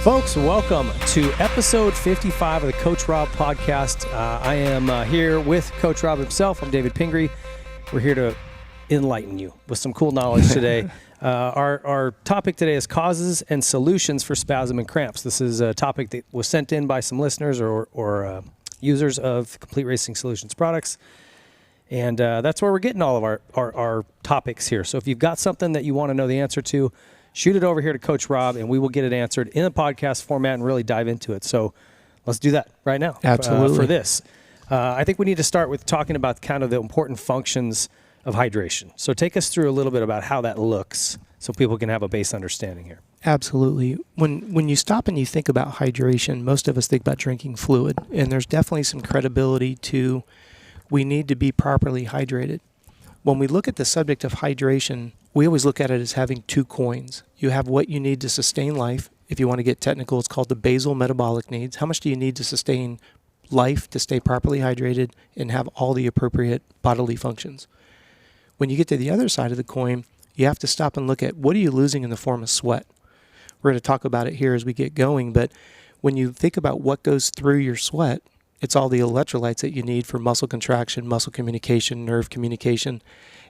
Folks, welcome to episode 55 of the Coach Robb podcast. I am here with Coach Robb himself. I'm David Pingree. We're here to enlighten you with some cool knowledge today. Our topic today is causes and solutions for spasm and cramps. This is a topic that was sent in by some listeners or users of Complete Racing Solutions products. And that's where we're getting all of our topics here. So if you've got something that you want to know the answer to, shoot it over here to Coach Robb, and we will get it answered in a podcast format and really dive into it. So let's do that right now. Absolutely. For this. I think we need to start with talking about kind of the important functions of hydration. So take us through a little bit about how that looks so people can have a base understanding here. Absolutely. When you stop and you think about hydration, most of us think about drinking fluid, and there's definitely some credibility to we need to be properly hydrated. When we look at the subject of hydration, we always look at it as having two coins. You have what you need to sustain life. If you want to get technical, it's called the basal metabolic needs. How much do you need to sustain life to stay properly hydrated and have all the appropriate bodily functions? When you get to the other side of the coin, you have to stop and look at what are you losing in the form of sweat. We're going to talk about it here as we get going, but when you think about what goes through your sweat, it's all the electrolytes that you need for muscle contraction, muscle communication, nerve communication.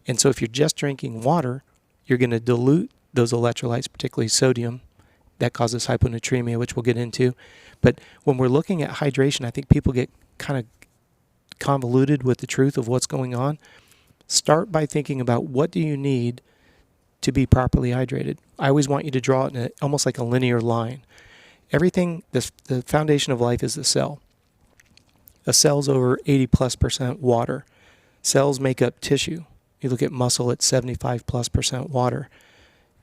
And so if you're just drinking water, you're going to dilute those electrolytes, particularly sodium. That causes hyponatremia, which we'll get into. But when we're looking at hydration, I think people get kind of convoluted with the truth of what's going on. Start by thinking about what do you need to be properly hydrated. I always want you to draw it in almost like a linear line. Everything, the foundation of life is the cell. A cell's over 80+% water. Cells make up tissue. You look at muscle, it's 75+% water.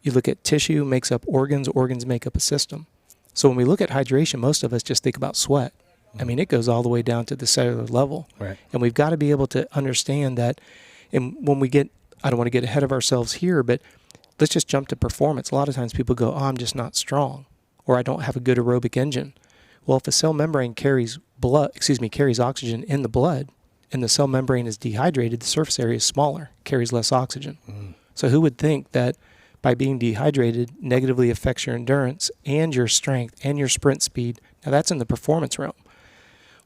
You look at tissue, makes up organs. Organs make up a system. So when we look at hydration, most of us just think about sweat. I mean, it goes all the way down to the cellular level. Right. And we've got to be able to understand that. And when we get, I don't want to get ahead of ourselves here, but let's just jump to performance. A lot of times people go, oh, I'm just not strong, or I don't have a good aerobic engine. Well, if a cell membrane carries oxygen in the blood, and the cell membrane is dehydrated, the surface area is smaller, carries less oxygen. Mm. So who would think that by being dehydrated negatively affects your endurance and your strength and your sprint speed? Now that's in the performance realm.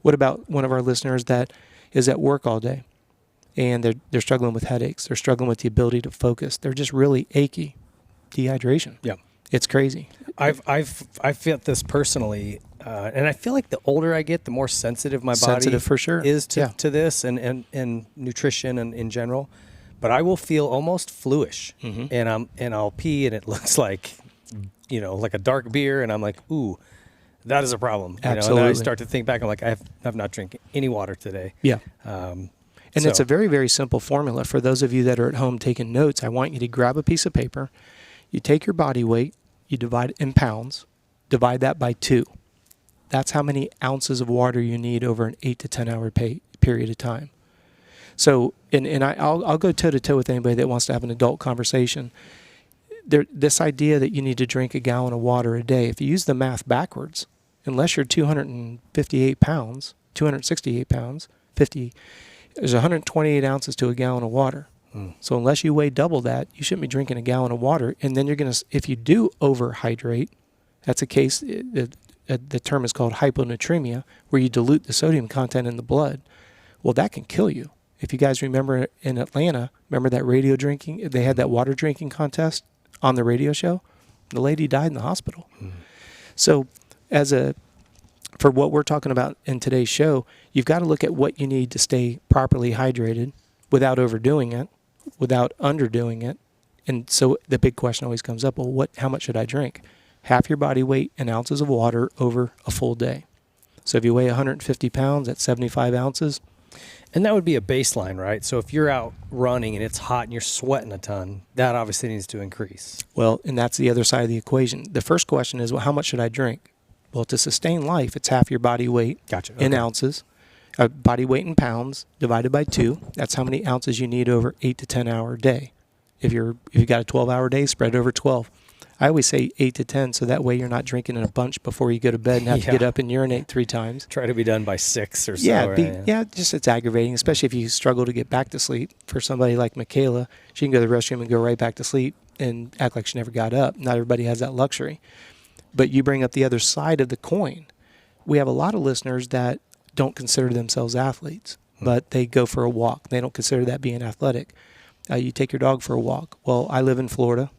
What about one of our listeners that is at work all day and they're struggling with headaches, they're struggling with the ability to focus, they're just really achy? Dehydration. Yeah. It's crazy. I've felt this personally, and I feel like the older I get, the more sensitive my body for sure. is to this and nutrition and in general. But I will feel almost fluish, and I'll pee, and it looks like, like a dark beer, and I'm like, ooh, that is a problem. Absolutely. And I start to think back, I'm like, I've not drank any water today. Yeah. And it's a very, very simple formula. For those of you that are at home taking notes, I want you to grab a piece of paper. You take your body weight, you divide it in pounds, divide that by 2. That's how many ounces of water you need over an 8 to 10 hour period of time. So, I'll go toe to toe with anybody that wants to have an adult conversation. This idea that you need to drink a gallon of water a day, if you use the math backwards, unless you're 268 pounds, 268 pounds, there's 128 ounces to a gallon of water. So unless you weigh double that, you shouldn't be drinking a gallon of water. And then if you do overhydrate, that's a case, the term is called hyponatremia, where you dilute the sodium content in the blood. Well, that can kill you. If you guys remember in Atlanta, remember that radio drinking, they had that water drinking contest on the radio show? The lady died in the hospital. So for what we're talking about in today's show, you've got to look at what you need to stay properly hydrated without overdoing it, without underdoing it. And so the big question always comes up, well, how much should I drink? Half your body weight in ounces of water over a full day. So if you weigh 150 pounds, that's 75 ounces. And that would be a baseline, right? So if you're out running and it's hot and you're sweating a ton, that obviously needs to increase. Well, and that's the other side of the equation. The first question is, well, how much should I drink? Well, to sustain life, it's half your body weight in ounces. Body weight in pounds divided by 2. That's how many ounces you need over 8 to 10 hour day. If you got a 12-hour day, spread it over 12. I always say 8 to 10, so that way you're not drinking in a bunch before you go to bed and have to get up and urinate 3 times. Try to be done by 6 or so. Just it's aggravating, especially if you struggle to get back to sleep. For somebody like Michaela, she can go to the restroom and go right back to sleep and act like she never got up. Not everybody has that luxury. But you bring up the other side of the coin. We have a lot of listeners that don't consider themselves athletes, but they go for a walk. They don't consider that being athletic. You take your dog for a walk. Well, I live in Florida.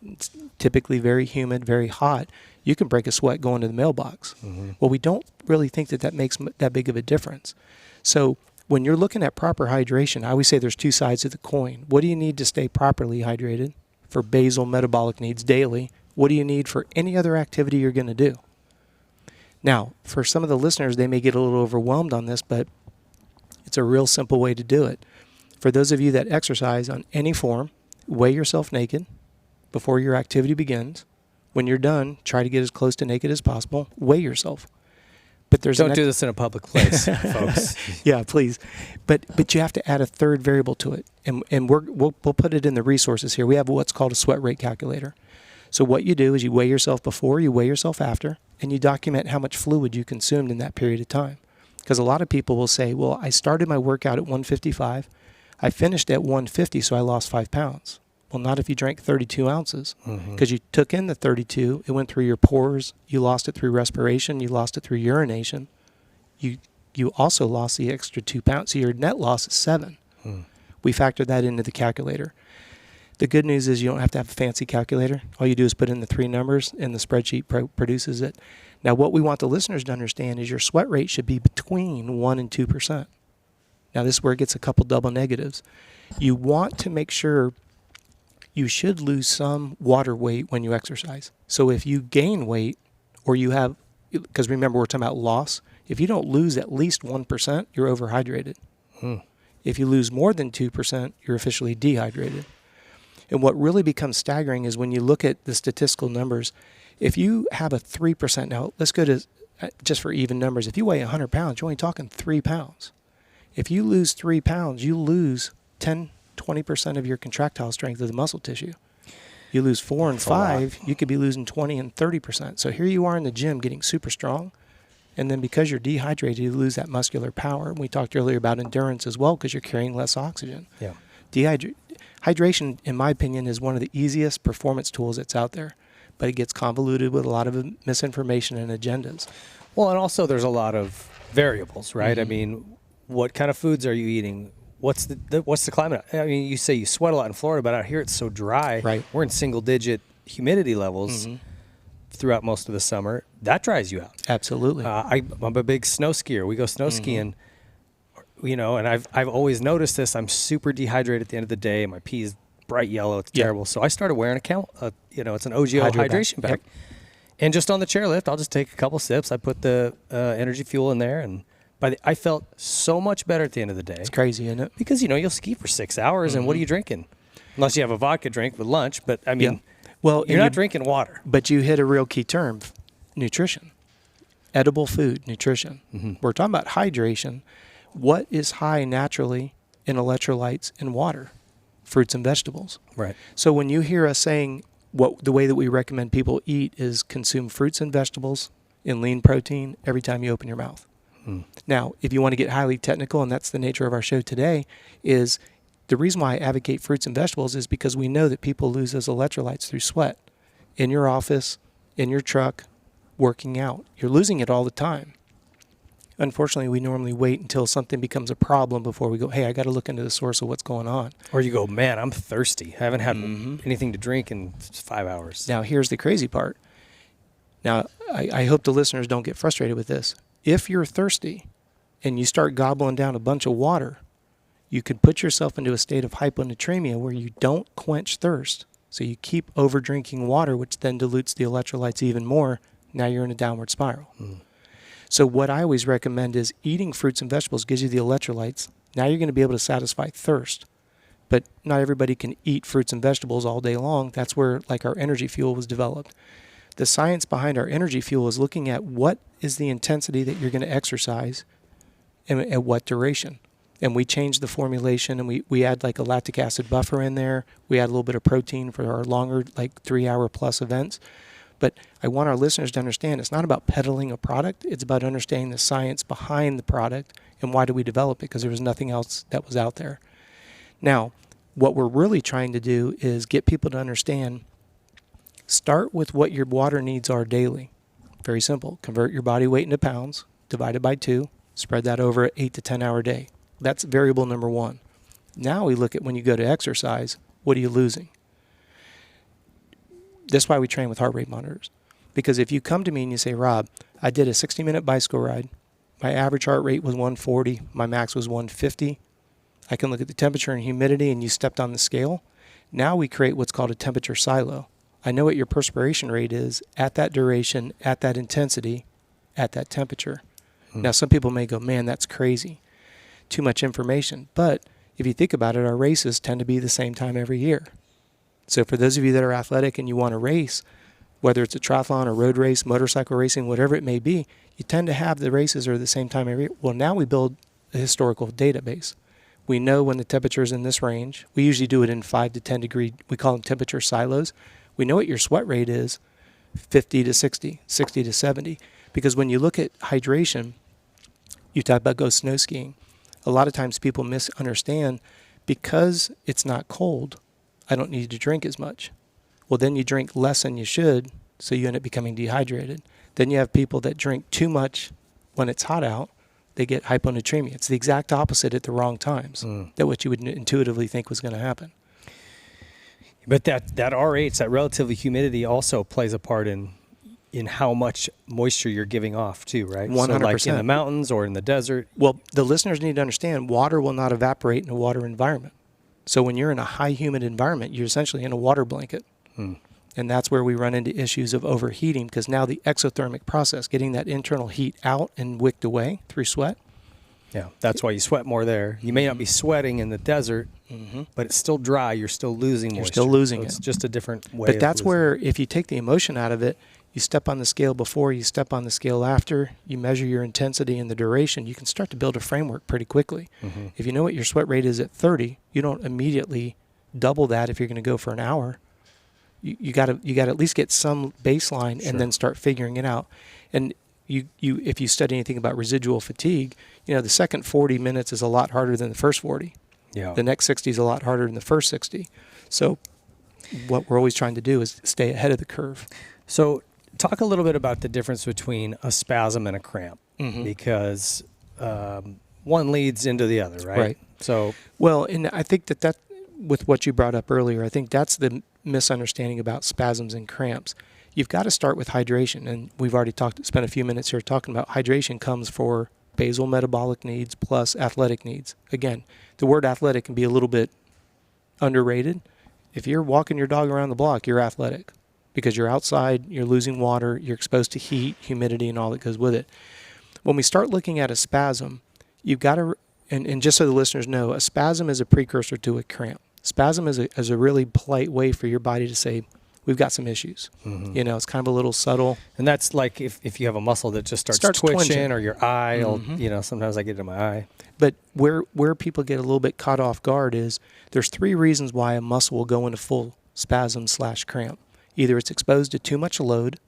It's typically very humid, very hot. You can break a sweat going to the mailbox. Well, we don't really think that makes that big of a difference. So when you're looking at proper hydration, I always say there's two sides of the coin. What do you need to stay properly hydrated for basal metabolic needs daily? What do you need for any other activity you're going to do? Now, for some of the listeners, they may get a little overwhelmed on this, but it's a real simple way to do it. For those of you that exercise on any form, weigh yourself naked before your activity begins. When you're done, try to get as close to naked as possible. Weigh yourself. But don't do this in a public place, folks. Yeah, please. But you have to add a third variable to it, and we'll put it in the resources here. We have what's called a sweat rate calculator. So what you do is you weigh yourself before, you weigh yourself after, and you document how much fluid you consumed in that period of time. Because a lot of people will say, well, I started my workout at 155. I finished at 150, so I lost 5 pounds. Well, not if you drank 32 ounces, because you took in the 32, it went through your pores, you lost it through respiration, you lost it through urination. You also lost the extra 2 pounds, so your net loss is 7. We factored that into the calculator. The good news is you don't have to have a fancy calculator. All you do is put in the 3 numbers, and the spreadsheet produces it. Now, what we want the listeners to understand is your sweat rate should be between 1% and 2%. Now, this is where it gets a couple double negatives. You want to make sure you should lose some water weight when you exercise. So if you gain weight, or you have, because remember we're talking about loss, if you don't lose at least 1%, you're overhydrated. If you lose more than 2%, you're officially dehydrated. And what really becomes staggering is when you look at the statistical numbers, if you have a 3%, now let's go to, just for even numbers, if you weigh 100 pounds, you're only talking 3 pounds. If you lose 3 pounds, you lose 10-20% of your contractile strength of the muscle tissue. You lose 4 and 5, you could be losing 20 and 30%. So here you are in the gym getting super strong, and then because you're dehydrated, you lose that muscular power. And we talked earlier about endurance as well because you're carrying less oxygen. Yeah. Hydration, in my opinion, is one of the easiest performance tools that's out there, but it gets convoluted with a lot of misinformation and agendas. Well, and also there's a lot of variables, right? I mean, what kind of foods are you eating? What's the climate? I mean, you say you sweat a lot in Florida, but out here it's so dry. Right. We're in single-digit humidity levels throughout most of the summer. That dries you out. Absolutely. I'm a big snow skier. We go snow skiing, you know, and I've always noticed this. I'm super dehydrated at the end of the day. My pee is bright yellow. It's terrible. So I started wearing it's an OGO hydration bag. Yep. And just on the chairlift, I'll just take a couple sips. I put the energy fuel in there, and I felt so much better at the end of the day. It's crazy, isn't it? Because, you'll ski for 6 hours, and what are you drinking? Unless you have a vodka drink with lunch, but I mean, well, you're not drinking water. But you hit a real key term, nutrition. Edible food, nutrition. We're talking about hydration. What is high naturally in electrolytes and water? Fruits and vegetables. Right. So when you hear us saying the way that we recommend people eat is consume fruits and vegetables in lean protein every time you open your mouth. Now, if you want to get highly technical, and that's the nature of our show today, is the reason why I advocate fruits and vegetables is because we know that people lose those electrolytes through sweat. In your office, in your truck, working out. You're losing it all the time. Unfortunately, we normally wait until something becomes a problem before we go, hey, I got to look into the source of what's going on. Or you go, man, I'm thirsty. I haven't had anything to drink in 5 hours. Now, here's the crazy part. Now, I hope the listeners don't get frustrated with this. If you're thirsty and you start gobbling down a bunch of water, you could put yourself into a state of hyponatremia where you don't quench thirst. So you keep over drinking water, which then dilutes the electrolytes even more. Now you're in a downward spiral. So what I always recommend is eating fruits and vegetables gives you the electrolytes. Now you're going to be able to satisfy thirst. But not everybody can eat fruits and vegetables all day long. That's where our energy fuel was developed. The science behind our energy fuel is looking at what is the intensity that you're going to exercise and at what duration. And we changed the formulation, and we add a lactic acid buffer in there. We add a little bit of protein for our longer 3-hour plus events. But I want our listeners to understand it's not about peddling a product. It's about understanding the science behind the product and why do we develop it, because there was nothing else that was out there. Now, what we're really trying to do is get people to understand Start with what your water needs are daily. Very simple. Convert your body weight into pounds, divide it by 2, spread that over an 8 to 10 hour day. That's variable number 1. Now we look at when you go to exercise, what are you losing? That's why we train with heart rate monitors. Because if you come to me and you say, Rob, I did a 60-minute bicycle ride. My average heart rate was 140. My max was 150. I can look at the temperature and humidity, and you stepped on the scale. Now we create what's called a temperature silo. I know what your perspiration rate is at that duration, at that intensity, at that temperature. Now, some people may go, man, that's crazy. Too much information. But if you think about it, our races tend to be the same time every year. So for those of you that are athletic and you want to race, whether it's a triathlon, a road race, motorcycle racing, whatever it may be, you tend to have the races are the same time every year. Well, now we build a historical database. We know when the temperature is in this range. We usually do it in 5 to 10 degree, we call them temperature silos. We know what your sweat rate is, 50 to 60, 60 to 70. Because when you look at hydration, you talk about go snow skiing. A lot of times people misunderstand because it's not cold, I don't need to drink as much. Well, then you drink less than you should, so you end up becoming dehydrated. Then you have people that drink too much when it's hot out. They get hyponatremia. It's the exact opposite at the wrong times, that what you would intuitively think was going to happen. But that RH, that relative humidity, also plays a part in how much moisture you're giving off too, right? 100%. So like in the mountains or in the desert. Well, the listeners need to understand water will not evaporate in a water environment. So when you're in a high humid environment, you're essentially in a water blanket. And that's where we run into issues of overheating, because now the exothermic process, getting that internal heat out and wicked away through sweat. Yeah, that's why you sweat more there. You may not be sweating in the desert, but it's still dry. You're still losing moisture. You're still losing it. It's just a different way. But that's where, if you take the emotion out of it, you step on the scale before, you step on the scale after, you measure your intensity and the duration, you can start to build a framework pretty quickly. If you know what your sweat rate is at 30, you don't immediately double that if you're going to go for an hour. You got to at least get some baseline and then start figuring it out. And you if you study anything about residual fatigue, you know the second 40 minutes is a lot harder than the first 40. Yeah. The next 60 is a lot harder than the first 60. So what we're always trying to do is stay ahead of the curve. So talk a little bit about the difference between a spasm and a cramp, because one leads into the other, right? Right. So well, and I think that with what you brought up earlier, I think that's the misunderstanding about spasms and cramps. You've got to start with hydration, and we've already spent a few minutes here talking about hydration comes for basal metabolic needs plus athletic needs. Again, the word athletic can be a little bit underrated. If you're walking your dog around the block, you're athletic because you're outside, you're losing water, you're exposed to heat, humidity, and all that goes with it. When we start looking at a spasm, you've got to, and just so the listeners know, a spasm is a precursor to a cramp. Spasm is a really polite way for your body to say, we've got some issues. You know, it's kind of a little subtle. And that's like if you have a muscle that just starts twitching twinging. or your eye, you know, sometimes I get it in my eye. But where people get a little bit caught off guard is there's 3 reasons why a muscle will go into full spasm/cramp. Either it's exposed to too much load,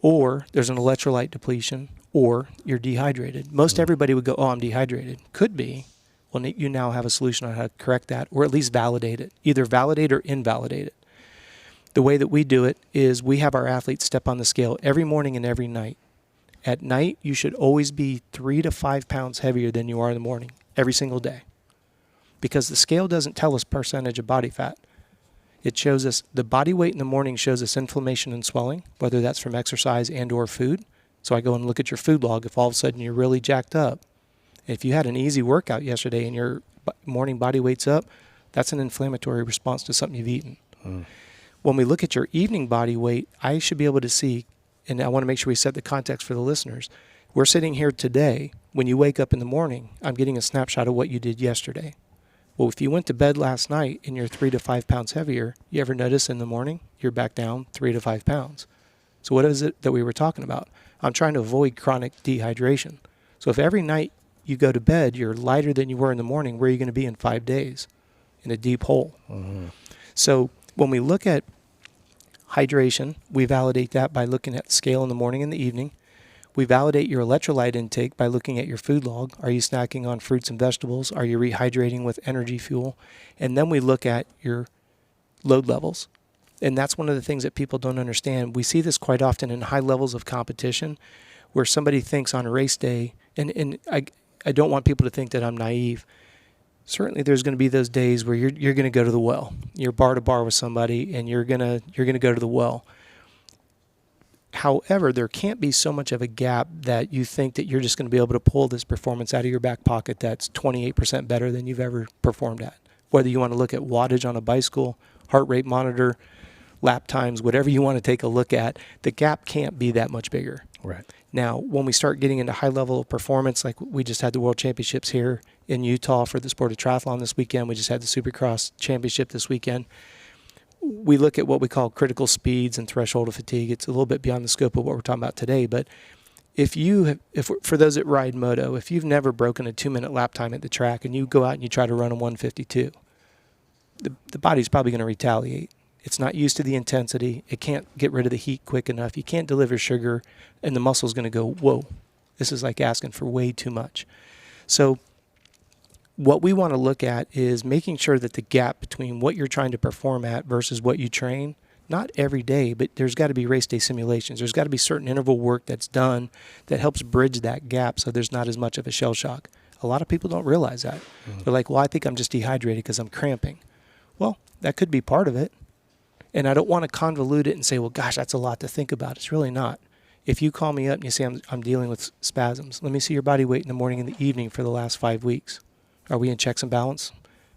or there's an electrolyte depletion, or you're dehydrated. Most everybody would go, oh, I'm dehydrated. Could be. Well, you now have a solution on how to correct that, or at least validate it. Either validate or invalidate it. The way that we do it is we have our athletes step on the scale every morning and every night. At night, you should always be 3 to 5 pounds heavier than you are in the morning, every single day. Because the scale doesn't tell us percentage of body fat. It shows us the body weight in the morning shows us inflammation and swelling, whether that's from exercise and or food. So I go and look at your food log. If all of a sudden you're really jacked up, if you had an easy workout yesterday and your morning body weight's up, that's an inflammatory response to something you've eaten. When we look at your evening body weight, I should be able to see, and I want to make sure we set the context for the listeners. We're sitting here today. When you wake up in the morning, I'm getting a snapshot of what you did yesterday. Well, if you went to bed last night and you're 3 to 5 pounds heavier, you ever notice in the morning you're back down 3 to 5 pounds? So what is it that we were talking about? I'm trying to avoid chronic dehydration. So if every night you go to bed, you're lighter than you were in the morning, where are you going to be in 5 days? In a deep hole. So when we look at hydration, we validate that by looking at the scale in the morning and the evening. We validate your electrolyte intake by looking at your food log. Are you snacking on fruits and vegetables? Are you rehydrating with energy fuel? And then we look at your load levels. And that's one of the things that people don't understand. We see this quite often in high levels of competition where somebody thinks on a race day, and I don't want people to think that I'm naive. Certainly there's going to be those days where you're going to go to the well. You're bar to bar with somebody and you're going to go to the well. However, there can't be so much of a gap that you think that you're just going to be able to pull this performance out of your back pocket that's 28% better than you've ever performed at. Whether you want to look at wattage on a bicycle, heart rate monitor, lap times, whatever you want to take a look at, the gap can't be that much bigger. Right. Now, when we start getting into high level of performance, like we just had the World Championships here in Utah for the sport of triathlon this weekend. We just had the Supercross Championship this weekend. We look at what we call critical speeds and threshold of fatigue. It's a little bit beyond the scope of what we're talking about today. But for those that ride moto, if you've never broken a 2-minute lap time at the track and you go out and you try to run a 152, the body's probably going to retaliate. It's not used to the intensity. It can't get rid of the heat quick enough. You can't deliver sugar, and the muscle's going to go, whoa, this is like asking for way too much. So what we want to look at is making sure that the gap between what you're trying to perform at versus what you train, not every day, but there's got to be race day simulations. There's got to be certain interval work that's done that helps bridge that gap so there's not as much of a shell shock. A lot of people don't realize that. They're like, well, I think I'm just dehydrated because I'm cramping. Well, that could be part of it. And I don't want to convolute it and say, well, gosh, that's a lot to think about. It's really not. If you call me up and you say, I'm dealing with spasms, let me see your body weight in the morning and the evening for the last 5 weeks. Are we in checks and balance?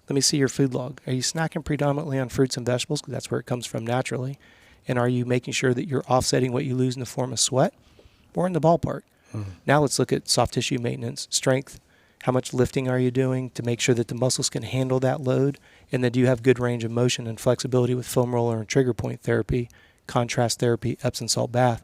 Let me see your food log. Are you snacking predominantly on fruits and vegetables? Because that's where it comes from naturally. And are you making sure that you're offsetting what you lose in the form of sweat? We're in the ballpark. Now let's look at soft tissue maintenance, strength. How much lifting are you doing to make sure that the muscles can handle that load? And then do you have good range of motion and flexibility with foam roller and trigger point therapy, contrast therapy, Epsom salt bath?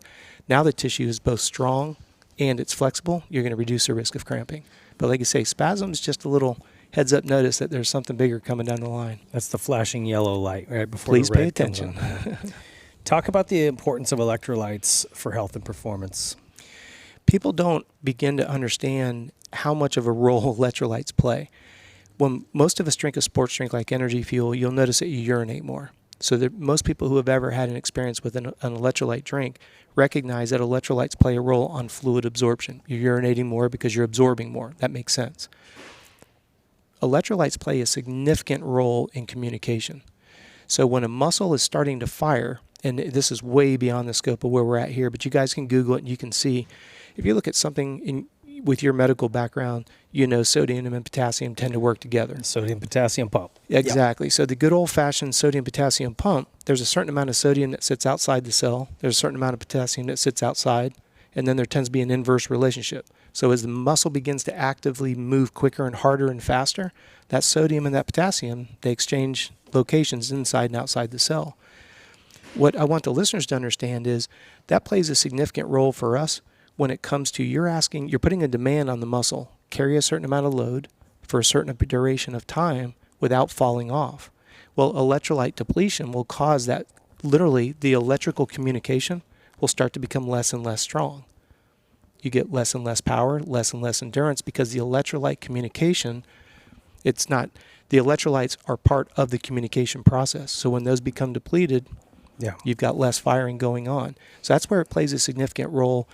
Now the tissue is both strong and it's flexible. You're going to reduce the risk of cramping. But like I say, spasms, just a little heads up notice that there's something bigger coming down the line. That's the flashing yellow light right before Please the red pay attention. Talk about the importance of electrolytes for health and performance. People don't begin to understand how much of a role electrolytes play. When most of us drink a sports drink like Energy Fuel, you'll notice that you urinate more. So most people who have ever had an experience with an electrolyte drink recognize that electrolytes play a role on fluid absorption. You're urinating more because you're absorbing more. That makes sense. Electrolytes play a significant role in communication. So when a muscle is starting to fire, and this is way beyond the scope of where we're at here, but you guys can Google it and you can see, if you look at something with your medical background, you know sodium and potassium tend to work together. Sodium potassium pump. Exactly. Yep. So the good old-fashioned sodium potassium pump, there's a certain amount of sodium that sits outside the cell. There's a certain amount of potassium that sits outside. And then there tends to be an inverse relationship. So as the muscle begins to actively move quicker and harder and faster, that sodium and that potassium, they exchange locations inside and outside the cell. What I want the listeners to understand is that plays a significant role for us when it comes to you're putting a demand on the muscle, carry a certain amount of load for a certain duration of time without falling off. Well, electrolyte depletion will cause that, literally the electrical communication will start to become less and less strong. You get less and less power, less and less endurance because the electrolyte communication, the electrolytes are part of the communication process. So when those become depleted, you've got less firing going on. So that's where it plays a significant role.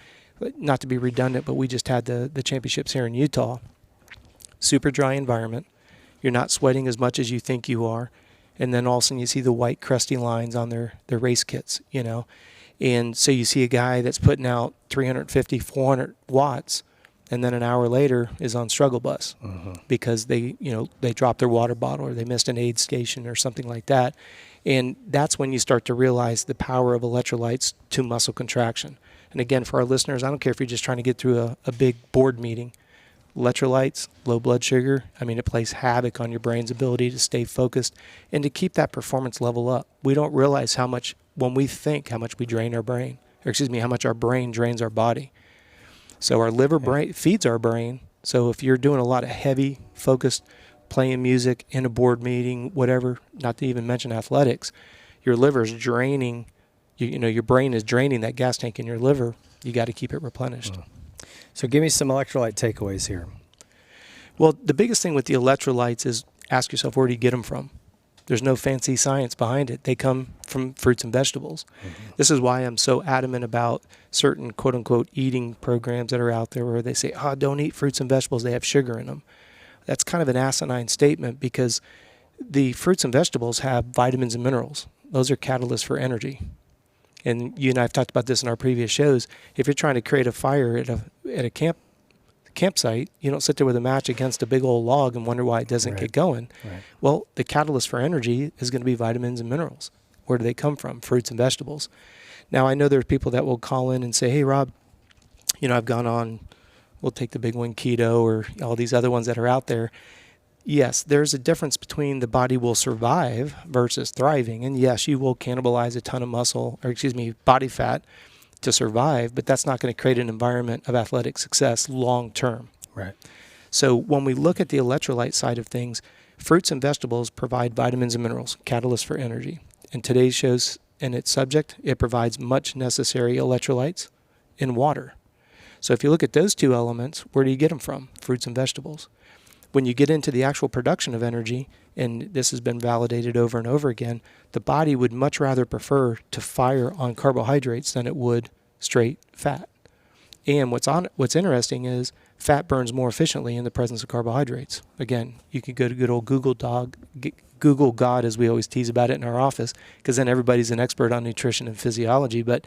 Not to be redundant, but we just had the championships here in Utah. Super dry environment. You're not sweating as much as you think you are. And then all of a sudden you see the white crusty lines on their race kits, you know. And so you see a guy that's putting out 350, 400 watts, and then an hour later is on struggle bus because they dropped their water bottle or they missed an aid station or something like that. And that's when you start to realize the power of electrolytes to muscle contraction. And again, for our listeners, I don't care if you're just trying to get through a big board meeting. Electrolytes, low blood sugar, it plays havoc on your brain's ability to stay focused and to keep that performance level up. We don't realize how much, when we think, how much we drain our brain, how much our brain drains our body. So our liver feeds our brain. So if you're doing a lot of heavy, focused, playing music in a board meeting, whatever, not to even mention athletics, your liver's draining. Your brain is draining that gas tank in your liver. You got to keep it replenished. So give me some electrolyte takeaways here. Well, the biggest thing with the electrolytes is ask yourself, where do you get them from? There's no fancy science behind it. They come from fruits and vegetables. Mm-hmm. This is why I'm so adamant about certain quote unquote eating programs that are out there where they say, don't eat fruits and vegetables. They have sugar in them. That's kind of an asinine statement because the fruits and vegetables have vitamins and minerals. Those are catalysts for energy. And you and I have talked about this in our previous shows. If you're trying to create a fire at a campsite, you don't sit there with a match against a big old log and wonder why it doesn't get going. Right. Well, the catalyst for energy is going to be vitamins and minerals. Where do they come from? Fruits and vegetables. Now, I know there's people that will call in and say, hey, Rob, I've gone on, we'll take the big one, keto, or all these other ones that are out there. Yes, there's a difference between the body will survive versus thriving. And yes, you will cannibalize a ton of body fat to survive, but that's not going to create an environment of athletic success long term. Right. So when we look at the electrolyte side of things, fruits and vegetables provide vitamins and minerals, catalysts for energy. In today's show's and its subject, it provides much necessary electrolytes in water. So if you look at those two elements, where do you get them from? Fruits and vegetables. When you get into the actual production of energy, and this has been validated over and over again, the body would much rather prefer to fire on carbohydrates than it would straight fat. And what's interesting is fat burns more efficiently in the presence of carbohydrates. Again, you could go to good old Google God, as we always tease about it in our office, because then everybody's an expert on nutrition and physiology. But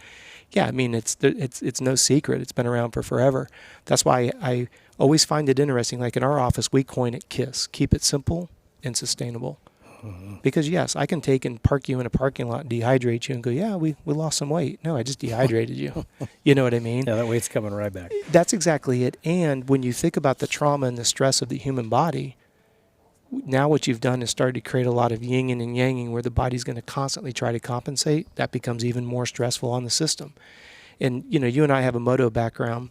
yeah, I mean, it's no secret. It's been around for forever. That's why I always find it interesting. Like in our office, we coin it KISS. Keep it simple and sustainable. Mm-hmm. Because yes, I can take and park you in a parking lot and dehydrate you and go, yeah, we lost some weight. No, I just dehydrated you. You know what I mean? Yeah, that weight's coming right back. That's exactly it. And when you think about the trauma and the stress of the human body, now what you've done is started to create a lot of yin and yanging where the body's going to constantly try to compensate. That becomes even more stressful on the system. And, you and I have a moto background.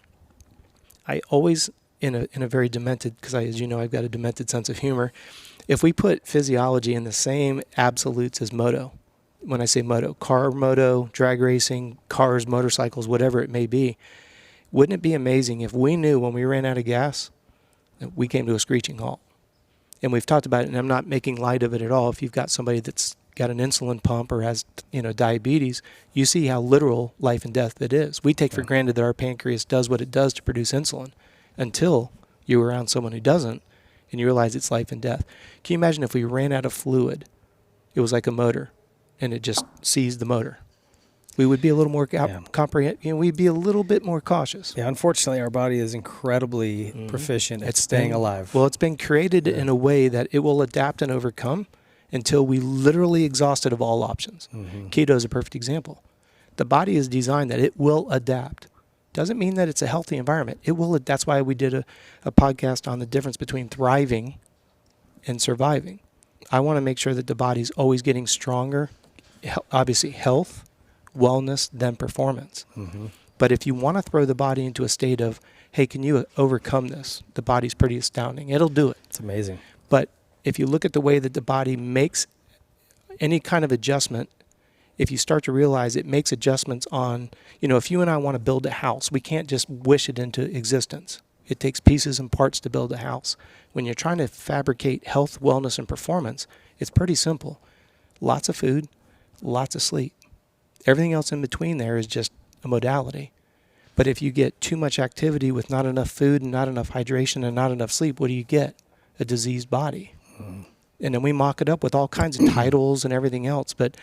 I always, in a very demented, because as you know, I've got a demented sense of humor. If we put physiology in the same absolutes as moto, when I say moto, car moto, drag racing, cars, motorcycles, whatever it may be, wouldn't it be amazing if we knew when we ran out of gas that we came to a screeching halt? And we've talked about it, and I'm not making light of it at all. If you've got somebody that's got an insulin pump or has, diabetes, you see how literal life and death it is. We take for granted that our pancreas does what it does to produce insulin until you're around someone who doesn't, and you realize it's life and death. Can you imagine if we ran out of fluid? It was like a motor, and it just seized the motor. We would be a little more we'd be a little bit more cautious. Yeah, unfortunately, our body is incredibly proficient at staying alive. Well, it's been created in a way that it will adapt and overcome until we literally exhaust it of all options. Mm-hmm. Keto is a perfect example. The body is designed that it will adapt. Doesn't mean that it's a healthy environment. It will. That's why we did a podcast on the difference between thriving and surviving. I want to make sure that the body's always getting stronger. Obviously, health, wellness, then performance. Mm-hmm. But if you want to throw the body into a state of, hey, can you overcome this? The body's pretty astounding. It'll do it. It's amazing. But if you look at the way that the body makes any kind of adjustment, if you start to realize it makes adjustments on, if you and I want to build a house, we can't just wish it into existence. It takes pieces and parts to build a house. When you're trying to fabricate health, wellness, and performance, it's pretty simple. Lots of food, lots of sleep. Everything else in between there is just a modality. But if you get too much activity with not enough food and not enough hydration and not enough sleep, what do you get? A diseased body. Mm. And then we mock it up with all kinds of titles and everything else. But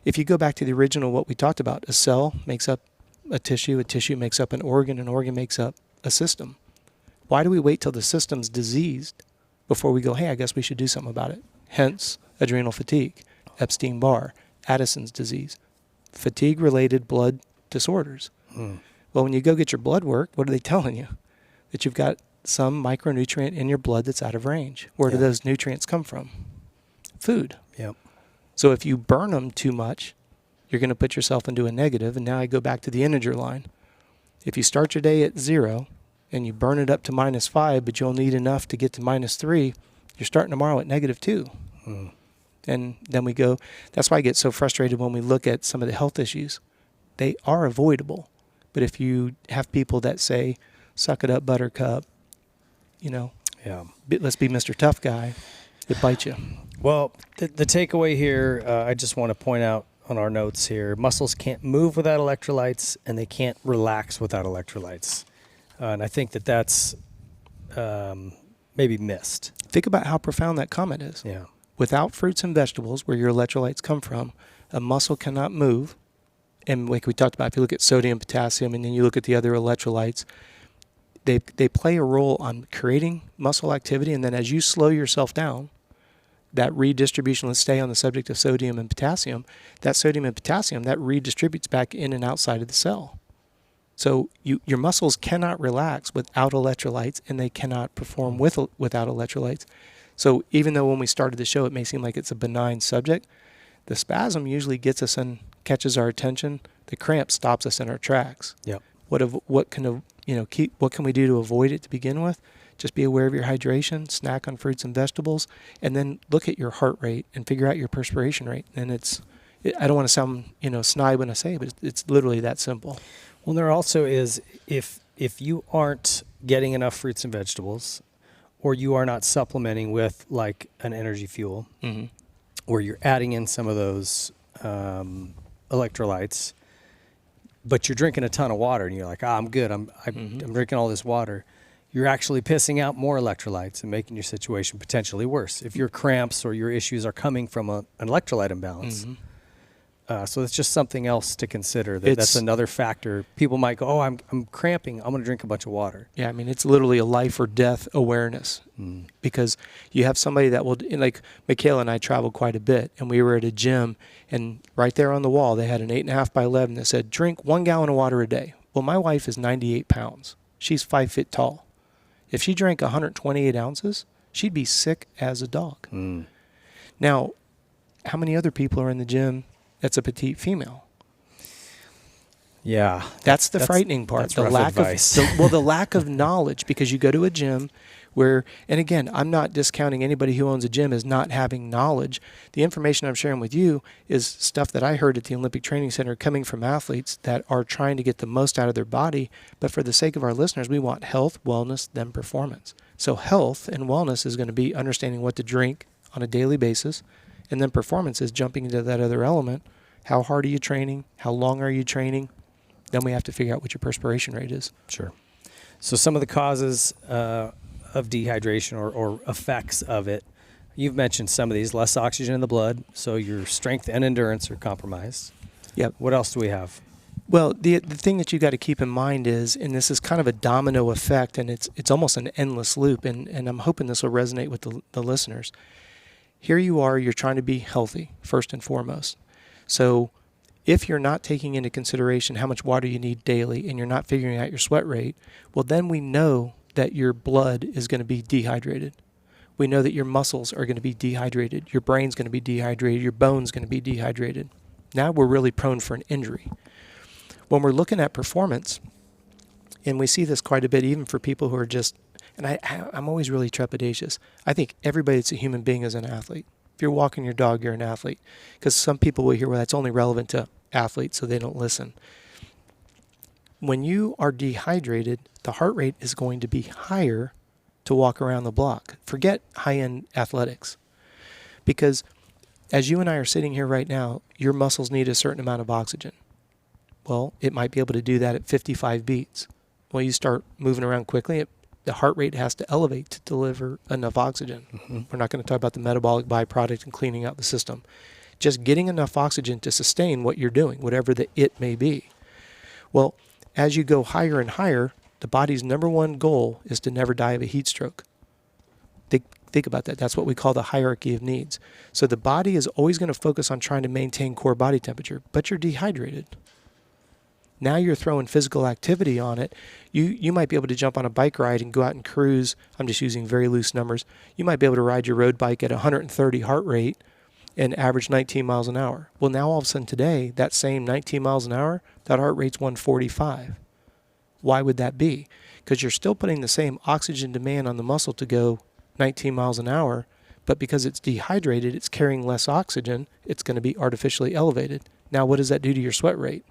if you go back to the original, what we talked about, a cell makes up a tissue makes up an organ makes up a system. Why do we wait till the system's diseased before we go, hey, I guess we should do something about it? Hence, adrenal fatigue, Epstein-Barr, Addison's disease. Fatigue-related blood disorders. Well, when you go get your blood work, what are they telling you? That you've got some micronutrient in your blood that's out of range. Where do those nutrients come from? Food. Yep. So if you burn them too much, you're going to put yourself into a negative. And now I go back to the integer line. If you start your day at 0 and you burn it up to -5, but you'll need enough to get to -3, you're starting tomorrow at -2. And then we go, that's why I get so frustrated when we look at some of the health issues. They are avoidable. But if you have people that say, suck it up, buttercup, let's be Mr. Tough Guy, it bites you. Well, the takeaway here, I just want to point out on our notes here, muscles can't move without electrolytes and they can't relax without electrolytes. And I think that's maybe missed. Think about how profound that comment is. Yeah. Without fruits and vegetables, where your electrolytes come from, a muscle cannot move. And like we talked about, if you look at sodium, potassium, and then you look at the other electrolytes, they play a role on creating muscle activity. And then as you slow yourself down, that redistribution, let's stay on the subject of sodium and potassium, that sodium and potassium, that redistributes back in and outside of the cell. So your muscles cannot relax without electrolytes, and they cannot perform without electrolytes. So even though when we started the show, it may seem like it's a benign subject, the spasm usually gets us and catches our attention. The cramp stops us in our tracks. Yep. What can we do to avoid it to begin with? Just be aware of your hydration, snack on fruits and vegetables, and then look at your heart rate and figure out your perspiration rate. And I don't want to sound, snide when I say it, but it's literally that simple. Well, there also is, if you aren't getting enough fruits and vegetables, or you are not supplementing with like an energy fuel, Mm-hmm. or you're adding in some of those electrolytes, but you're drinking a ton of water and you're like, I'm good. I'm drinking all this water. You're actually pissing out more electrolytes and making your situation potentially worse if your cramps or your issues are coming from an electrolyte imbalance. Mm-hmm. So it's just something else to consider. That's another factor. People might go, I'm cramping. I'm going to drink a bunch of water. Yeah, I mean, it's literally a life or death awareness because you have somebody that will, like Michaela and I traveled quite a bit, and we were at a gym, and right there on the wall, they had an 8.5 by 11 that said, drink 1 gallon of water a day. Well, my wife is 98 pounds. She's 5 feet tall. If she drank 128 ounces, she'd be sick as a dog. Now, how many other people are in the gym that's a petite female? Yeah. That's the frightening part. That's the rough lack advice. the lack of knowledge, because you go to a gym where, and again, I'm not discounting anybody who owns a gym as not having knowledge. The information I'm sharing with you is stuff that I heard at the Olympic Training Center coming from athletes that are trying to get the most out of their body. But for the sake of our listeners, we want health, wellness, then performance. So health and wellness is going to be understanding what to drink on a daily basis. And then performance is jumping into that other element. How hard are you training? How long are you training? Then we have to figure out what your perspiration rate is. Sure. So some of the causes of dehydration or effects of it, you've mentioned some of these: less oxygen in the blood, so your strength and endurance are compromised. Yep. What else do we have? Well, the thing that you got to keep in mind is, and this is kind of a domino effect, and it's almost an endless loop, and I'm hoping this will resonate with the listeners. Here you are, you're trying to be healthy, first and foremost. So if you're not taking into consideration how much water you need daily and you're not figuring out your sweat rate, well, then we know that your blood is going to be dehydrated. We know that your muscles are going to be dehydrated. Your brain's going to be dehydrated. Your bone's going to be dehydrated. Now we're really prone for an injury. When we're looking at performance, and we see this quite a bit even for people who are just, and I'm always really trepidatious. I think everybody that's a human being is an athlete. If you're walking your dog, you're an athlete. Because some people will hear, well, that's only relevant to athletes, so they don't listen. When you are dehydrated, the heart rate is going to be higher to walk around the block. Forget high-end athletics. Because as you and I are sitting here right now, your muscles need a certain amount of oxygen. Well, it might be able to do that at 55 beats. Well, you start moving around quickly, the heart rate has to elevate to deliver enough oxygen. Mm-hmm. We're not going to talk about the metabolic byproduct and cleaning out the system. Just getting enough oxygen to sustain what you're doing, whatever the it may be. Well, as you go higher and higher, the body's number one goal is to never die of a heat stroke. Think about that. That's what we call the hierarchy of needs. So the body is always going to focus on trying to maintain core body temperature, but you're dehydrated. Now you're throwing physical activity on it. You might be able to jump on a bike ride and go out and cruise. I'm just using very loose numbers. You might be able to ride your road bike at 130 heart rate and average 19 miles an hour. Well, now all of a sudden today, that same 19 miles an hour, that heart rate's 145. Why would that be? Because you're still putting the same oxygen demand on the muscle to go 19 miles an hour, but because it's dehydrated, it's carrying less oxygen, it's going to be artificially elevated. Now, what does that do to your sweat rate?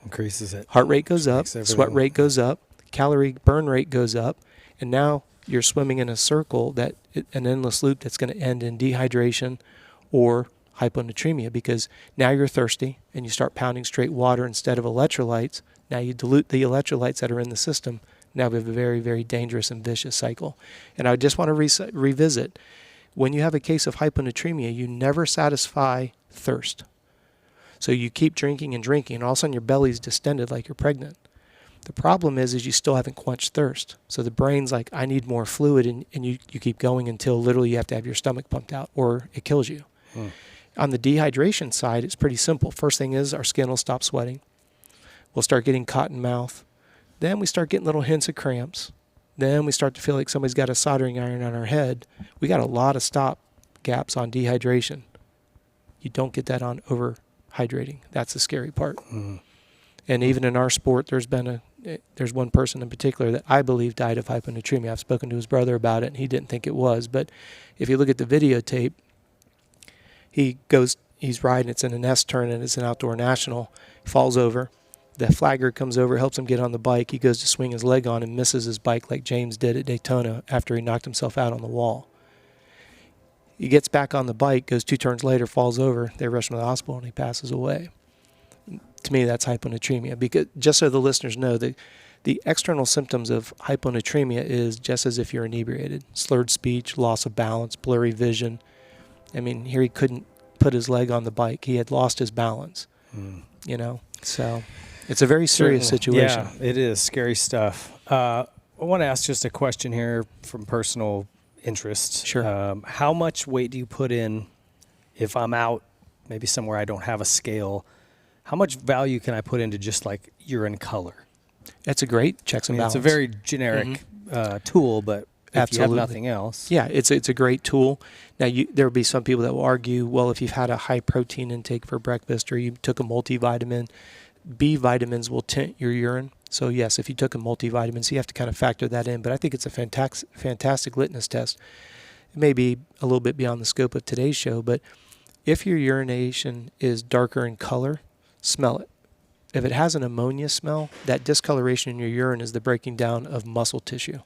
Increases it. Heart rate goes up, sweat rate goes up, calorie burn rate goes up, and now you're swimming in a circle, an endless loop that's going to end in dehydration or hyponatremia, because now you're thirsty and you start pounding straight water instead of electrolytes. Now you dilute the electrolytes that are in the system. Now we have a very, very dangerous and vicious cycle. And I just want to revisit, when you have a case of hyponatremia, you never satisfy thirst. So you keep drinking and drinking, and all of a sudden your belly's distended like you're pregnant. The problem is you still haven't quenched thirst. So the brain's like, I need more fluid, and you keep going until literally you have to have your stomach pumped out or it kills you. On the dehydration side, it's pretty simple. First thing is our skin will stop sweating. We'll start getting cotton mouth. Then we start getting little hints of cramps. Then we start to feel like somebody's got a soldering iron on our head. We got a lot of stop gaps on dehydration. You don't get that on overhydrating. That's the scary part. And even in our sport, there's one person in particular that I believe died of hyponatremia. I've spoken to his brother about it, and he didn't think it was. But if you look at the videotape, he's riding, it's in an S turn, and it's an outdoor national. He falls over. The flagger comes over, helps him get on the bike. He goes to swing his leg on and misses his bike like James did at Daytona after he knocked himself out on the wall. He gets back on the bike, goes 2 turns later, falls over. They rush him to the hospital, and he passes away. To me, that's hyponatremia. Because just so the listeners know, the external symptoms of hyponatremia is just as if you're inebriated. Slurred speech, loss of balance, blurry vision. I mean, here he couldn't put his leg on the bike. He had lost his balance, So it's a very serious situation. Yeah, it is scary stuff. I want to ask just a question here from personal interest. Sure. How much weight do you put in if I'm out, maybe somewhere I don't have a scale? How much value can I put into just like urine color? That's a great checks and balance. It's a very generic tool, but if you have nothing else. Yeah, it's a great tool. Now, there will be some people that will argue, well, if you've had a high protein intake for breakfast or you took a multivitamin, B vitamins will tint your urine. So, yes, if you took a multivitamin, so you have to kind of factor that in. But I think it's a fantastic litmus test. It may be a little bit beyond the scope of today's show, but if your urination is darker in color, smell it. If it has an ammonia smell, that discoloration in your urine is the breaking down of muscle tissue.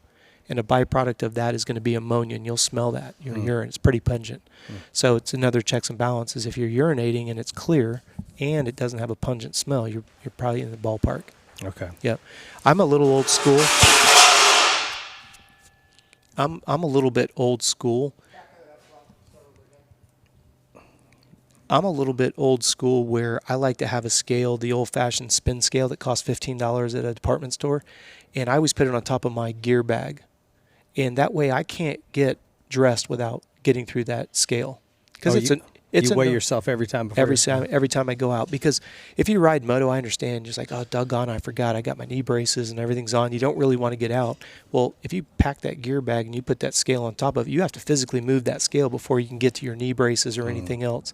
And a byproduct of that is going to be ammonia, and you'll smell that. Your urine, it's pretty pungent. So it's another checks and balances. If you're urinating and it's clear and it doesn't have a pungent smell, you're probably in the ballpark. Okay. Yep. I'm a little old school. I'm a little bit old school. I'm a little bit old school where I like to have a scale, the old-fashioned spin scale that costs $15 at a department store, and I always put it on top of my gear bag. And that way I can't get dressed without getting through that scale. Because you weigh yourself every time before every time I go out. Because if you ride moto, I understand, just like, oh, doggone, I forgot I got my knee braces and everything's on. You don't really want to get out. Well, if you pack that gear bag and you put that scale on top of it, you have to physically move that scale before you can get to your knee braces or anything else.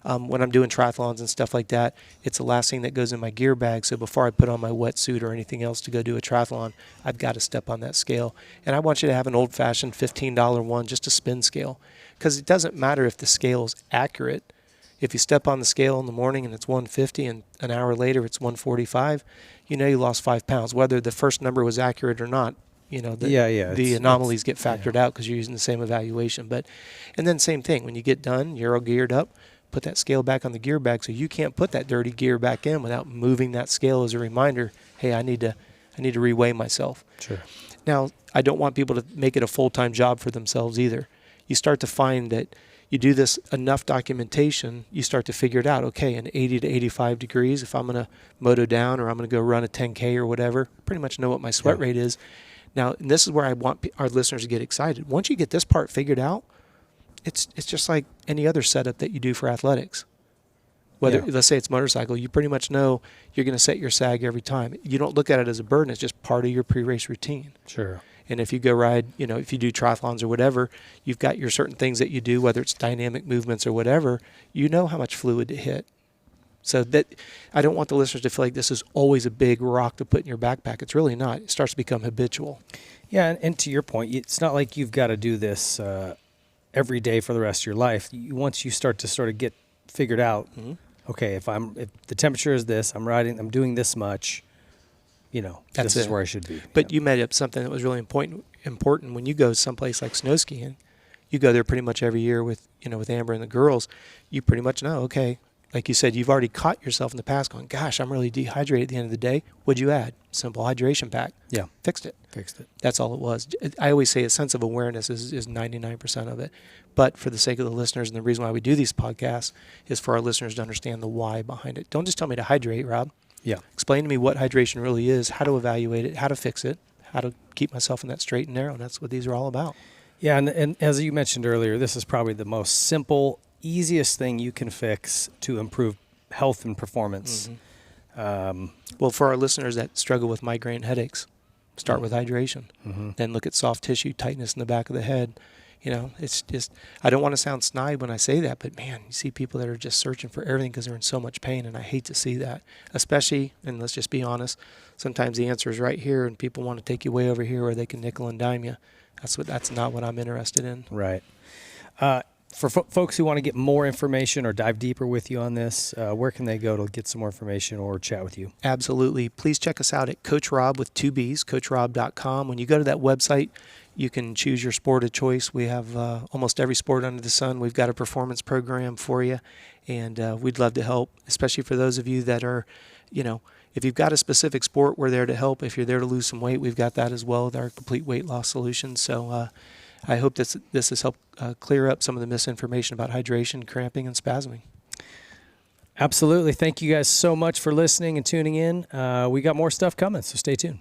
When I'm doing triathlons and stuff like that, it's the last thing that goes in my gear bag. So before I put on my wetsuit or anything else to go do a triathlon, I've got to step on that scale. And I want you to have an old-fashioned $15 one, just a spin scale. Because it doesn't matter if the scale is accurate. If you step on the scale in the morning and it's 150 and an hour later it's 145, you lost 5 pounds. Whether the first number was accurate or not, the anomalies get factored out because you're using the same evaluation. And then same thing, when you get done, you're all geared up, put that scale back on the gear bag so you can't put that dirty gear back in without moving that scale as a reminder, hey, I need to reweigh myself. Sure. Now, I don't want people to make it a full-time job for themselves either. You start to find that you do this enough documentation, you start to figure it out. Okay, in 80 to 85 degrees, if I'm going to moto down or I'm going to go run a 10K or whatever, pretty much know what my sweat rate is. Now, and this is where I want our listeners to get excited. Once you get this part figured out, it's just like any other setup that you do for athletics. Whether, let's say it's motorcycle, you pretty much know you're going to set your sag every time. You don't look at it as a burden. It's just part of your pre-race routine. Sure. And if you go ride, if you do triathlons or whatever, you've got your certain things that you do, whether it's dynamic movements or whatever, you know how much fluid to hit. So that I don't want the listeners to feel like this is always a big rock to put in your backpack. It's really not. It starts to become habitual. Yeah, and to your point, it's not like you've got to do this every day for the rest of your life. Once you start to sort of get figured out, okay, if the temperature is this, I'm doing this much, this is where I should be. But you made up something that was really important. When you go someplace like snow skiing, you go there pretty much every year with Amber and the girls. You pretty much know, okay, like you said, you've already caught yourself in the past going, gosh, I'm really dehydrated at the end of the day. What'd you add? Simple hydration pack. Yeah. Fixed it. That's all it was. I always say a sense of awareness is 99% of it. But for the sake of the listeners, and the reason why we do these podcasts is for our listeners to understand the why behind it. Don't just tell me to hydrate, Rob. Yeah. Explain to me what hydration really is, how to evaluate it, how to fix it, how to keep myself in that straight and narrow. And that's what these are all about. Yeah, and as you mentioned earlier, this is probably the most simple, easiest thing you can fix to improve health and performance. Well, for our listeners that struggle with migraine headaches, start with hydration. Then look at soft tissue, tightness in the back of the head. It's just, I don't want to sound snide when I say that, but man, you see people that are just searching for everything because they're in so much pain, and I hate to see that. Especially, and let's just be honest, sometimes the answer is right here, and people want to take you way over here where they can nickel and dime you. That's not what I'm interested in. Right. For folks who want to get more information or dive deeper with you on this, where can they go to get some more information or chat with you? Absolutely. Please check us out at Coach Robb with 2 B's, coachrobb.com. When you go to that website, you can choose your sport of choice. We have almost every sport under the sun. We've got a performance program for you, and we'd love to help, especially for those of you that are, if you've got a specific sport, we're there to help. If you're there to lose some weight, we've got that as well with our complete weight loss solution. So I hope this has helped clear up some of the misinformation about hydration, cramping, and spasming. Absolutely. Thank you guys so much for listening and tuning in. We got more stuff coming, so stay tuned.